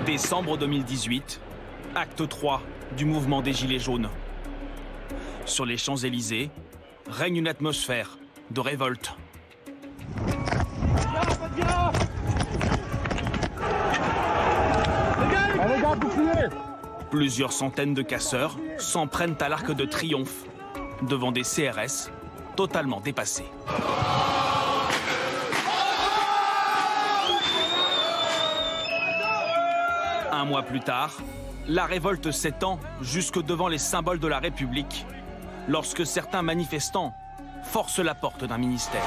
Décembre 2018, acte 3 du mouvement des Gilets jaunes. Sur les Champs-Élysées, règne une atmosphère de révolte. Plusieurs centaines de casseurs s'en prennent à l'Arc de Triomphe devant des CRS totalement dépassés. Un mois plus tard, la révolte s'étend jusque devant les symboles de la République lorsque certains manifestants forcent la porte d'un ministère.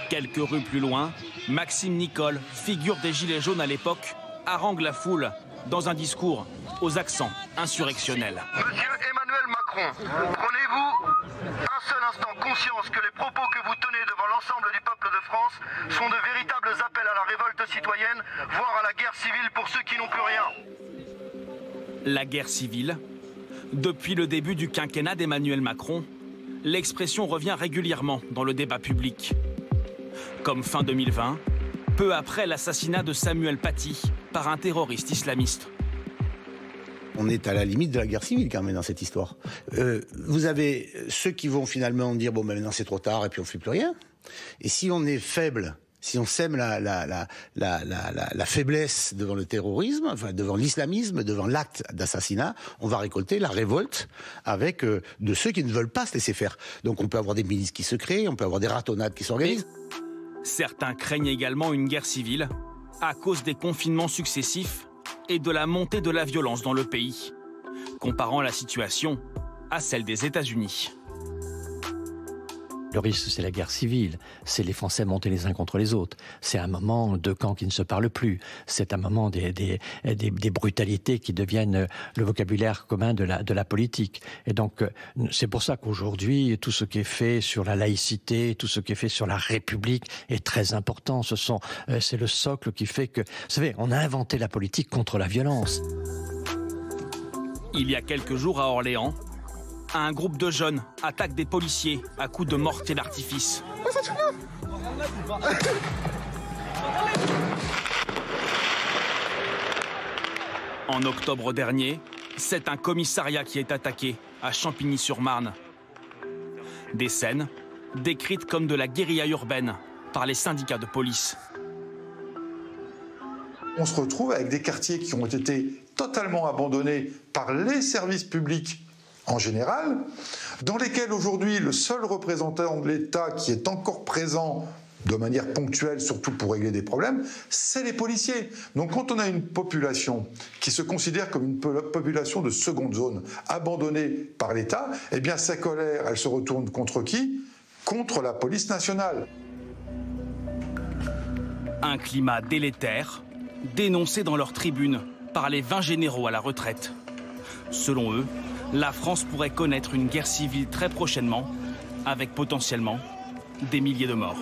Quelques rues plus loin, Maxime Nicole, figure des Gilets jaunes à l'époque, harangue la foule dans un discours aux accents insurrectionnels. Monsieur Emmanuel Macron, prenez-vous un seul instant conscience que les propos que vous tenez devant l'ensemble du peuple de France sont de véritables appels à la révolte citoyenne, voire à la guerre civile pour ceux qui n'ont plus rien. La guerre civile. Depuis le début du quinquennat d'Emmanuel Macron, l'expression revient régulièrement dans le débat public. Comme fin 2020, peu après l'assassinat de Samuel Paty par un terroriste islamiste. On est à la limite de la guerre civile quand même dans cette histoire. Vous avez ceux qui vont finalement dire bon ben maintenant c'est trop tard et puis on fait plus rien. Et si on est faible, si on sème la faiblesse devant le terrorisme, enfin devant l'islamisme, devant l'acte d'assassinat, on va récolter la révolte avec de ceux qui ne veulent pas se laisser faire. Donc on peut avoir des milices qui se créent, on peut avoir des ratonnades qui s'organisent. Certains craignent également une guerre civile à cause des confinements successifs et de la montée de la violence dans le pays, comparant la situation à celle des États-Unis. Le risque, c'est la guerre civile, c'est les Français monter les uns contre les autres. C'est un moment de camps qui ne se parlent plus. C'est un moment des brutalités qui deviennent le vocabulaire commun de la politique. Et donc, c'est pour ça qu'aujourd'hui, tout ce qui est fait sur la laïcité, tout ce qui est fait sur la République est très important. C'est le socle qui fait que, vous savez, on a inventé la politique contre la violence. Il y a quelques jours à Orléans, un groupe de jeunes attaque des policiers à coups de mortier d'artifice. En octobre dernier, c'est un commissariat qui est attaqué à Champigny-sur-Marne. Des scènes décrites comme de la guérilla urbaine par les syndicats de police. On se retrouve avec des quartiers qui ont été totalement abandonnés par les services publics en général, dans lesquels aujourd'hui le seul représentant de l'État qui est encore présent de manière ponctuelle, surtout pour régler des problèmes, c'est les policiers. Donc quand on a une population qui se considère comme une population de seconde zone, abandonnée par l'État, eh bien sa colère, elle se retourne contre qui ? Contre la police nationale. Un climat délétère, dénoncé dans leurs tribunes par les 20 généraux à la retraite. Selon eux, la France pourrait connaître une guerre civile très prochainement, avec potentiellement des milliers de morts.